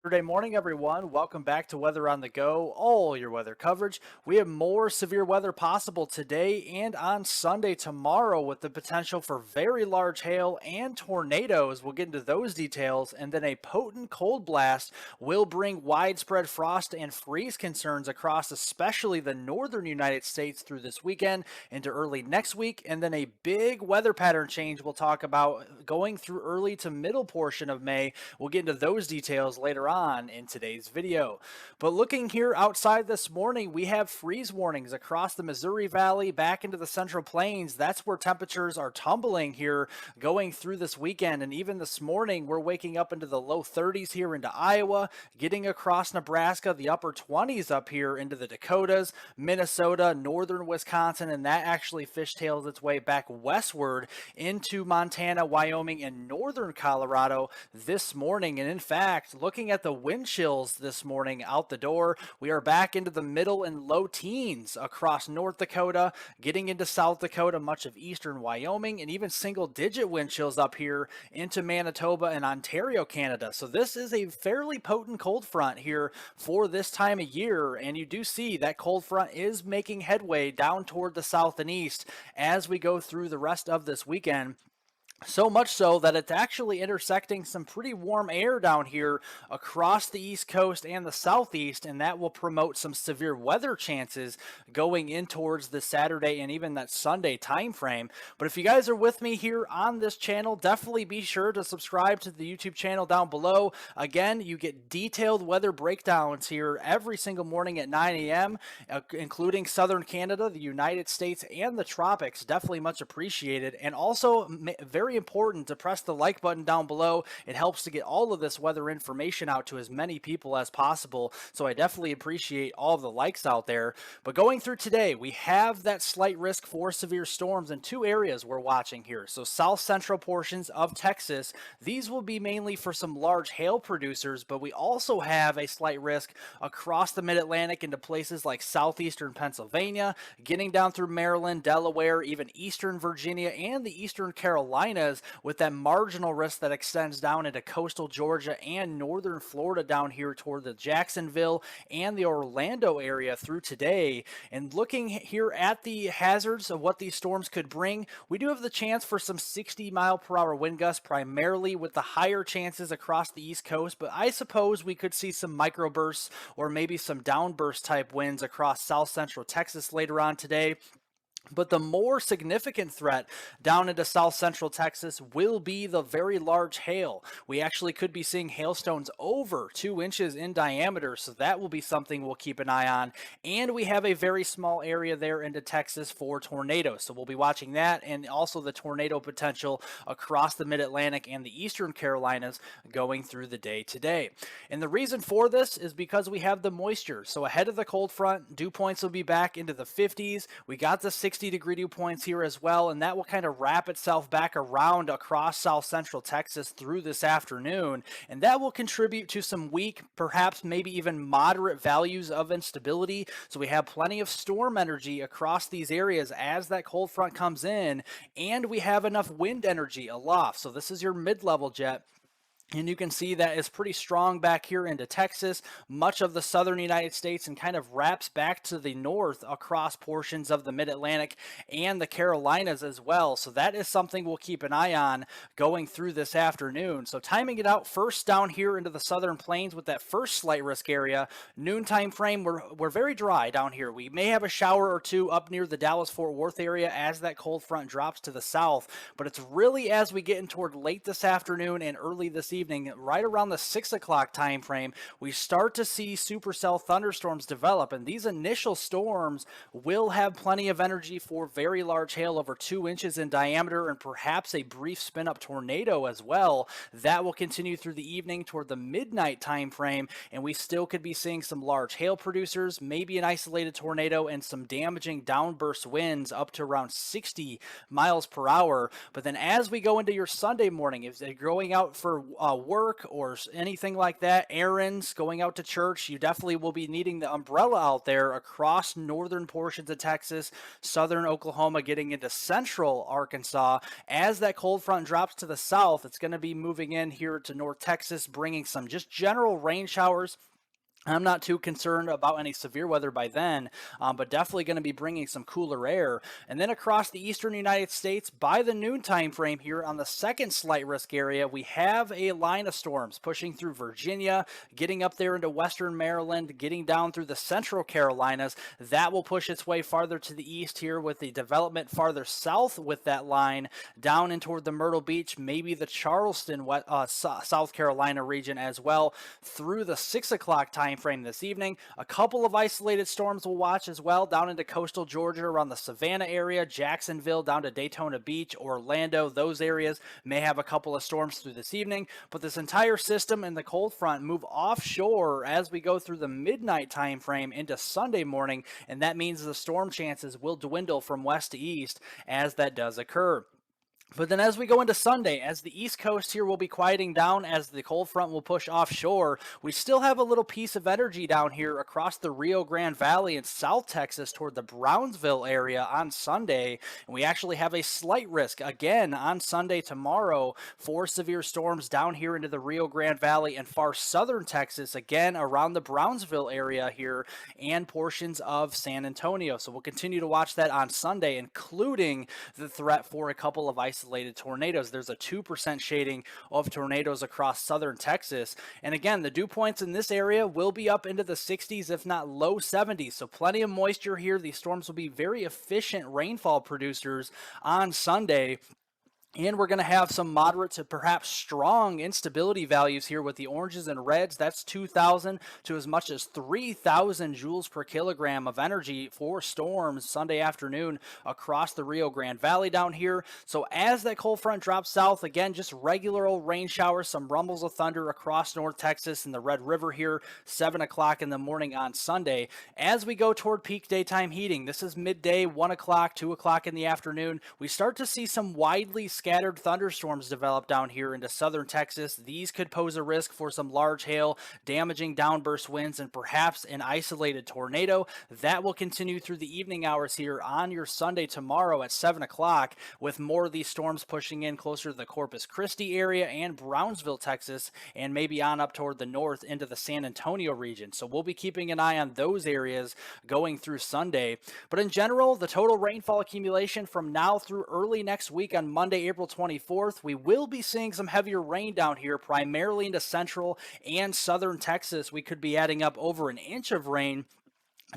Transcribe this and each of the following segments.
Saturday morning, everyone. Welcome back to Weather on the Go, all your weather coverage. We have more severe weather possible today and on Sunday tomorrow with the potential for very large hail and tornadoes. We'll get into those details. And then a potent cold blast will bring widespread frost and freeze concerns across especially the northern United States through this weekend into early next week. And then a big weather pattern change we'll talk about going through early to middle portion of May. We'll get into those details later on in today's video. But looking here outside this morning, we have freeze warnings across the Missouri Valley back into the Central Plains. That's where temperatures are tumbling here going through this weekend. And even this morning, we're waking up into the low 30s here into Iowa, getting across Nebraska, the upper 20s up here into the Dakotas, Minnesota, northern Wisconsin, and that actually fishtails its way back westward into Montana, Wyoming, and northern Colorado this morning. And in fact, looking at the wind chills this morning out the door, we are back into the middle and low teens across North Dakota, getting into South Dakota, much of eastern Wyoming, and even single-digit wind chills up here into Manitoba and Ontario, Canada. So this is a fairly potent cold front here for this time of year, and you do see that cold front is making headway down toward the south and east as we go through the rest of this weekend. So much so that it's actually intersecting some pretty warm air down here across the East Coast and the Southeast, and that will promote some severe weather chances going in towards the Saturday and even that Sunday time frame. But if you guys are with me here on this channel, definitely be sure to subscribe to the YouTube channel down below. Again, you get detailed weather breakdowns here every single morning at 9 a.m., including Southern Canada, the United States, and the tropics. Definitely much appreciated. And also very important to press the like button down below. It helps to get all of this weather information out to as many people as possible. So I definitely appreciate all of the likes out there. But going through today, we have that slight risk for severe storms in two areas we're watching here. So south central portions of Texas, these will be mainly for some large hail producers, but we also have a slight risk across the mid-Atlantic into places like southeastern Pennsylvania, getting down through Maryland, Delaware, even eastern Virginia, and the eastern Carolinas, with that marginal risk that extends down into coastal Georgia and northern Florida down here toward the Jacksonville and the Orlando area through today. And looking here at the hazards of what these storms could bring, we do have the chance for some 60-mile-per-hour wind gusts, primarily with the higher chances across the East Coast, but I suppose we could see some microbursts or maybe some downburst type winds across south central Texas later on today. But the more significant threat down into south central Texas will be the very large hail. We actually could be seeing hailstones over 2 inches in diameter, so that will be something we'll keep an eye on. And we have a very small area there into Texas for tornadoes, so we'll be watching that, and also the tornado potential across the mid-Atlantic and the eastern Carolinas going through the day today. And the reason for this is because we have the moisture. So ahead of the cold front, dew points will be back into the 50s. We got the 60-degree dew points here as well, and that will kind of wrap itself back around across south central Texas through this afternoon, and that will contribute to some weak, perhaps maybe even moderate values of instability. So we have plenty of storm energy across these areas as that cold front comes in, and we have enough wind energy aloft. So this is your mid-level jet. And you can see that it's pretty strong back here into Texas, much of the southern United States, and kind of wraps back to the north across portions of the mid-Atlantic and the Carolinas as well. So that is something we'll keep an eye on going through this afternoon. So timing it out first down here into the southern plains with that first slight risk area. Noon time frame, we're very dry down here. We may have a shower or two up near the Dallas-Fort Worth area as that cold front drops to the south. But it's really as we get in toward late this afternoon and early this evening, right around the 6 o'clock time frame, we start to see supercell thunderstorms develop, and these initial storms will have plenty of energy for very large hail over 2 inches in diameter and perhaps a brief spin up tornado as well. That will continue through the evening toward the midnight time frame, and we still could be seeing some large hail producers, maybe an isolated tornado, and some damaging downburst winds up to around 60 miles per hour. But then as we go into your Sunday morning, if they're going out for work or anything like that, errands, going out to church, you definitely will be needing the umbrella out there across northern portions of Texas, southern Oklahoma, getting into central Arkansas. As that cold front drops to the south, it's going to be moving in here to North Texas, bringing some just general rain showers. I'm not too concerned about any severe weather by then, but definitely going to be bringing some cooler air. And then across the eastern United States, by the noon time frame here on the second slight risk area, we have a line of storms pushing through Virginia, getting up there into western Maryland, getting down through the central Carolinas. That will push its way farther to the east here with the development farther south with that line down in toward the Myrtle Beach, maybe the Charleston, South Carolina region as well through the 6 o'clock time frame this evening. A couple of isolated storms we'll watch as well down into coastal Georgia around the Savannah area, Jacksonville down to Daytona Beach, Orlando. Those areas may have a couple of storms through this evening, but this entire system and the cold front move offshore as we go through the midnight time frame into Sunday morning, and that means the storm chances will dwindle from west to east as that does occur. But then as we go into Sunday, as the East Coast here will be quieting down, as the cold front will push offshore, we still have a little piece of energy down here across the Rio Grande Valley in South Texas toward the Brownsville area on Sunday. And we actually have a slight risk again on Sunday tomorrow for severe storms down here into the Rio Grande Valley and far southern Texas, again around the Brownsville area here and portions of San Antonio. So we'll continue to watch that on Sunday, including the threat for a couple of isolated tornadoes. There's a 2% shading of tornadoes across southern Texas. And again, the dew points in this area will be up into the 60s, if not low 70s. So plenty of moisture here. These storms will be very efficient rainfall producers on Sunday. And we're going to have some moderate to perhaps strong instability values here with the oranges and reds. That's 2,000 to as much as 3,000 joules per kilogram of energy for storms Sunday afternoon across the Rio Grande Valley down here. So as that cold front drops south, again, just regular old rain showers, some rumbles of thunder across North Texas and the Red River here, 7 o'clock in the morning on Sunday. As we go toward peak daytime heating, this is midday, 1 o'clock, 2 o'clock in the afternoon, we start to see some widely scattered thunderstorms develop down here into southern Texas. These could pose a risk for some large hail, damaging downburst winds, and perhaps an isolated tornado. That will continue through the evening hours here on your Sunday tomorrow at 7 o'clock, with more of these storms pushing in closer to the Corpus Christi area and Brownsville, Texas, and maybe on up toward the north into the San Antonio region. So we'll be keeping an eye on those areas going through Sunday. But in general, the total rainfall accumulation from now through early next week on Monday, April 24th, we will be seeing some heavier rain down here, primarily into central and southern Texas. We could be adding up over an inch of rain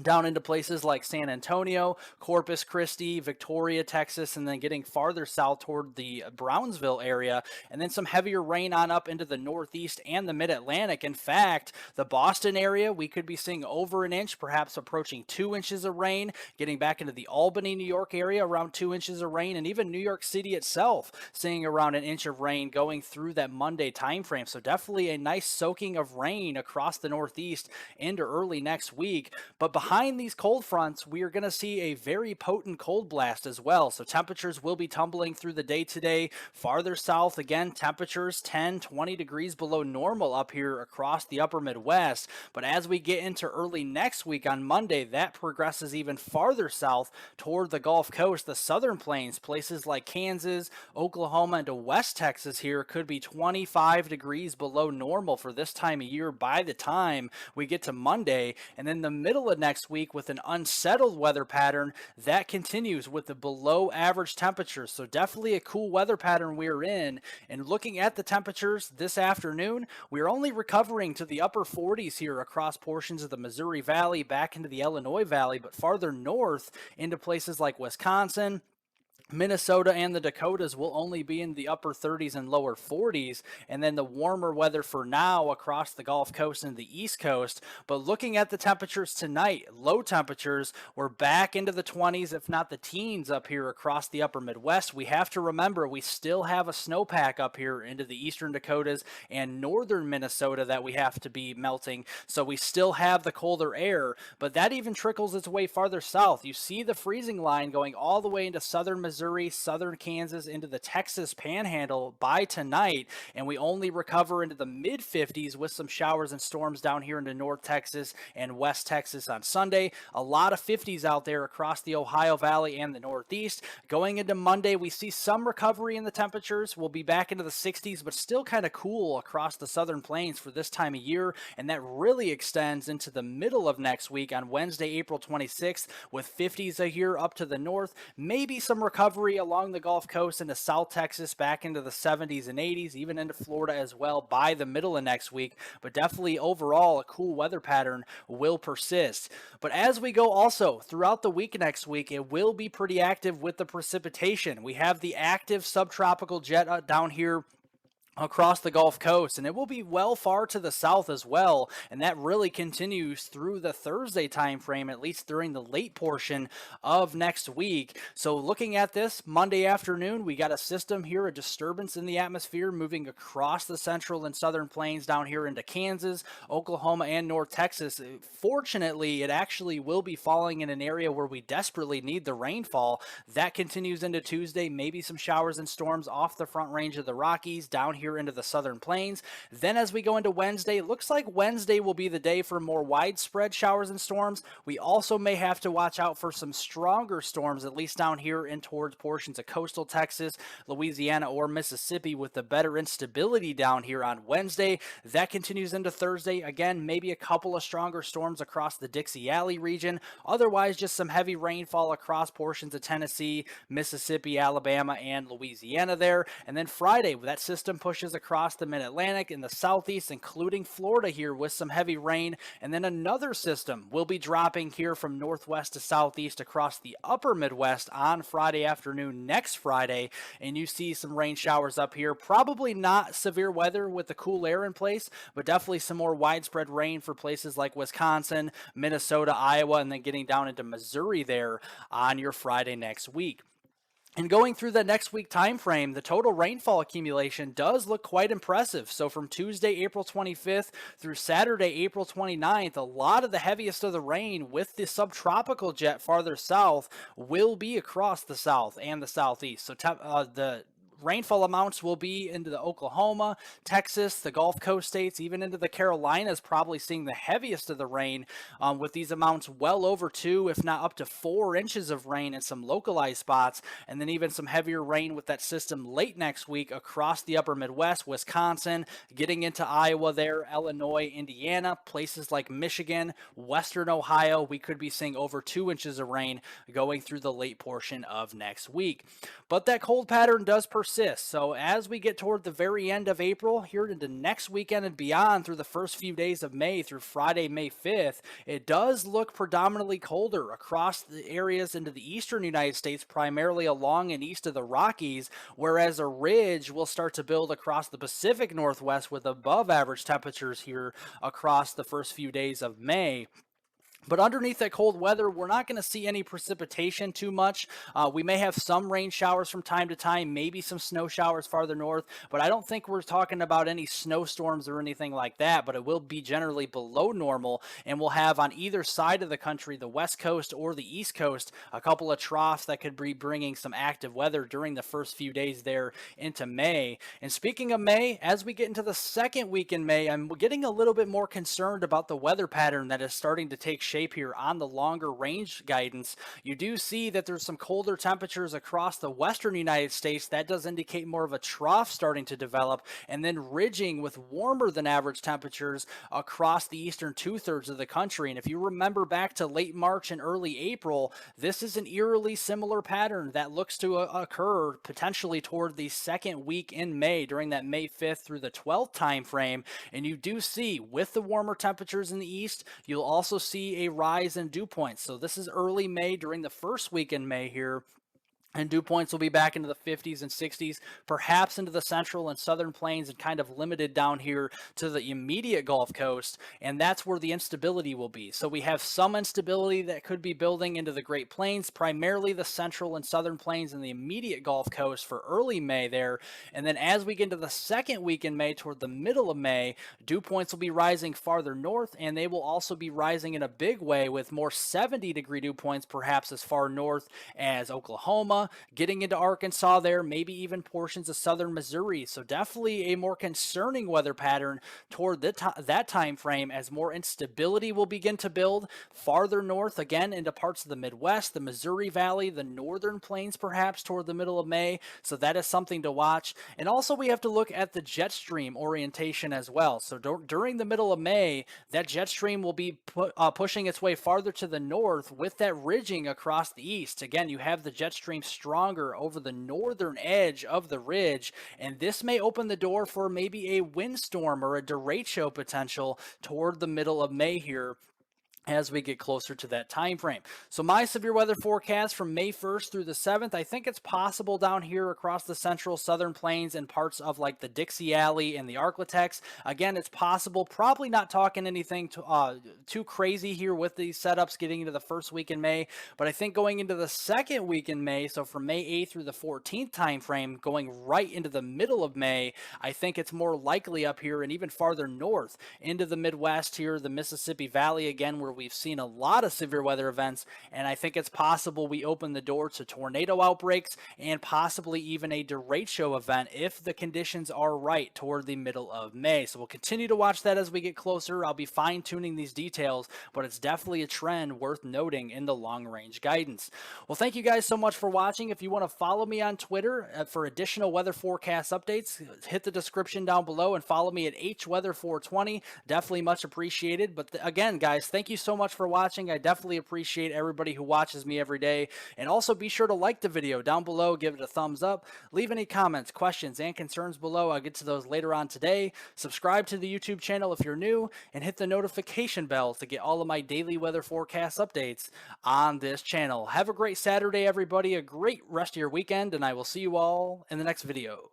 down into places like San Antonio, Corpus Christi, Victoria, Texas, and then getting farther south toward the Brownsville area, and then some heavier rain on up into the Northeast and the Mid-Atlantic. In fact, the Boston area, we could be seeing over an inch, perhaps approaching 2 inches of rain, getting back into the Albany, New York area, around 2 inches of rain, and even New York City itself seeing around an inch of rain going through that Monday time frame. So definitely a nice soaking of rain across the Northeast into early next week. But behind these cold fronts, we are going to see a very potent cold blast as well. So temperatures will be tumbling through the day today. Farther south, again, temperatures 10, 20 degrees below normal up here across the upper Midwest. But as we get into early next week on Monday, that progresses even farther south toward the Gulf Coast, the southern plains, places like Kansas, Oklahoma, and to West Texas here could be 25 degrees below normal for this time of year by the time we get to Monday. And then the middle of next week with an unsettled weather pattern that continues with the below average temperatures. So definitely a cool weather pattern we're in. And looking at the temperatures this afternoon, we're only recovering to the upper 40s here across portions of the Missouri Valley back into the Illinois Valley, but farther north into places like Wisconsin, Minnesota, and the Dakotas will only be in the upper 30s and lower 40s, and then the warmer weather for now across the Gulf Coast and the East Coast. But looking at the temperatures tonight, low temperatures, we're back into the 20s, if not the teens up here across the upper Midwest. We have to remember we still have a snowpack up here into the eastern Dakotas and northern Minnesota that we have to be melting. So we still have the colder air, but that even trickles its way farther south. You see the freezing line going all the way into southern Missouri Missouri, southern Kansas, into the Texas Panhandle by tonight, and we only recover into the mid 50s with some showers and storms down here into North Texas and West Texas on Sunday. A lot of 50s out there across the Ohio Valley and the Northeast. Going into Monday, we see some recovery in the temperatures. We'll be back into the 60s, but still kind of cool across the southern plains for this time of year, and that really extends into the middle of next week on Wednesday, April 26th, with 50s here up to the north. Maybe some recovery along the Gulf Coast into South Texas, back into the 70s and 80s, even into Florida as well by the middle of next week. But definitely overall, a cool weather pattern will persist. But as we go also throughout the week next week, it will be pretty active with the precipitation. We have the active subtropical jet down here across the Gulf Coast, and it will be well far to the south as well, and that really continues through the Thursday time frame, at least during the late portion of next week. So looking at this Monday afternoon, we got a system here, a disturbance in the atmosphere moving across the central and southern plains down here into Kansas, Oklahoma, and North Texas. Fortunately, it actually will be falling in an area where we desperately need the rainfall. That continues into Tuesday, maybe some showers and storms off the front range of the Rockies down here into the southern plains. Then as we go into Wednesday, it looks like Wednesday will be the day for more widespread showers and storms. We also may have to watch out for some stronger storms, at least down here in towards portions of coastal Texas, Louisiana, or Mississippi, with the better instability down here on Wednesday. That continues into Thursday. Again, maybe a couple of stronger storms across the Dixie Alley region. Otherwise, just some heavy rainfall across portions of Tennessee, Mississippi, Alabama, and Louisiana there. And then Friday, that system pushes across the mid-Atlantic in the southeast, including Florida here with some heavy rain. And then another system will be dropping here from northwest to southeast across the upper Midwest on Friday afternoon, next Friday. And you see some rain showers up here. Probably not severe weather with the cool air in place, but definitely some more widespread rain for places like Wisconsin, Minnesota, Iowa, and then getting down into Missouri there on your Friday next week. And going through the next week time frame, the total rainfall accumulation does look quite impressive. So from Tuesday, April 25th through Saturday, April 29th, a lot of the heaviest of the rain with the subtropical jet farther south will be across the south and the southeast. So the rainfall amounts will be into the Oklahoma, Texas, the Gulf Coast states, even into the Carolinas, probably seeing the heaviest of the rain, with these amounts well over 2, if not up to 4 inches of rain in some localized spots, and then even some heavier rain with that system late next week across the upper Midwest, Wisconsin, getting into Iowa there, Illinois, Indiana, places like Michigan, western Ohio. We could be seeing over 2 inches of rain going through the late portion of next week. But that cold pattern does persist. So as we get toward the very end of April, here into next weekend and beyond, through the first few days of May through Friday, May 5th, it does look predominantly colder across the areas into the eastern United States, primarily along and east of the Rockies, whereas a ridge will start to build across the Pacific Northwest with above average temperatures here across the first few days of May. But underneath that cold weather, we're not going to see any precipitation too much. We may have some rain showers from time to time, maybe some snow showers farther north, but I don't think we're talking about any snowstorms or anything like that, but it will be generally below normal, and we'll have on either side of the country, the west coast or the east coast, a couple of troughs that could be bringing some active weather during the first few days there into May. And speaking of May, as we get into the second week in May, I'm getting a little bit more concerned about the weather pattern that is starting to take shape here on the longer range guidance. You do see that there's some colder temperatures across the western United States. That does indicate more of a trough starting to develop, and then ridging with warmer than average temperatures across the eastern 2/3 of the country. And if you remember back to late March and early April, this is an eerily similar pattern that looks to occur potentially toward the second week in May, during that May 5th through the 12th time frame. And you do see, with the warmer temperatures in the east, you'll also see a rise in dew points. So this is early May, during the first week in May here. And dew points will be back into the 50s and 60s, perhaps into the central and southern plains, and kind of limited down here to the immediate Gulf Coast. And that's where the instability will be. So we have some instability that could be building into the Great Plains, primarily the central and southern plains and the immediate Gulf Coast for early May there. And then as we get into the second week in May, toward the middle of May, dew points will be rising farther north, and they will also be rising in a big way with more 70-degree dew points, perhaps as far north as Oklahoma, Oklahoma, getting into Arkansas there, maybe even portions of southern Missouri. So definitely a more concerning weather pattern toward that time frame as more instability will begin to build farther north again into parts of the Midwest, the Missouri Valley, the northern plains perhaps toward the middle of May. So that is something to watch. And also we have to look at the jet stream orientation as well. So during the middle of May, that jet stream will be pushing its way farther to the north with that ridging across the east. Again, you have the jet stream stronger over the northern edge of the ridge, and this may open the door for maybe a windstorm or a derecho potential toward the middle of May here as we get closer to that time frame. So my severe weather forecast from May 1st through the 7th, I think it's possible down here across the central southern plains and parts of like the Dixie Alley and the Arklatex. Again, it's possible, probably not talking anything too crazy here with these setups getting into the first week in May, but I think going into the second week in May, so from May 8th through the 14th time frame, going right into the middle of May, I think it's more likely up here and even farther north into the Midwest here, the Mississippi Valley again, where we've seen a lot of severe weather events, and I think it's possible we open the door to tornado outbreaks and possibly even a derecho event if the conditions are right toward the middle of May. So we'll continue to watch that as we get closer. I'll be fine-tuning these details, but it's definitely a trend worth noting in the long-range guidance. Well, thank you guys so much for watching. If you want to follow me on Twitter for additional weather forecast updates, hit the description down below and follow me at HWeather420. Definitely much appreciated. But again, guys, thank you so much for watching. I definitely appreciate everybody who watches me every day. And also be sure to like the video down below, give it a thumbs up, leave any comments, questions, and concerns below. I'll get to those later on today. Subscribe to the YouTube channel if you're new, and hit the notification bell to get all of my daily weather forecast updates on this channel. Have a great Saturday, everybody, a great rest of your weekend, and I will see you all in the next video.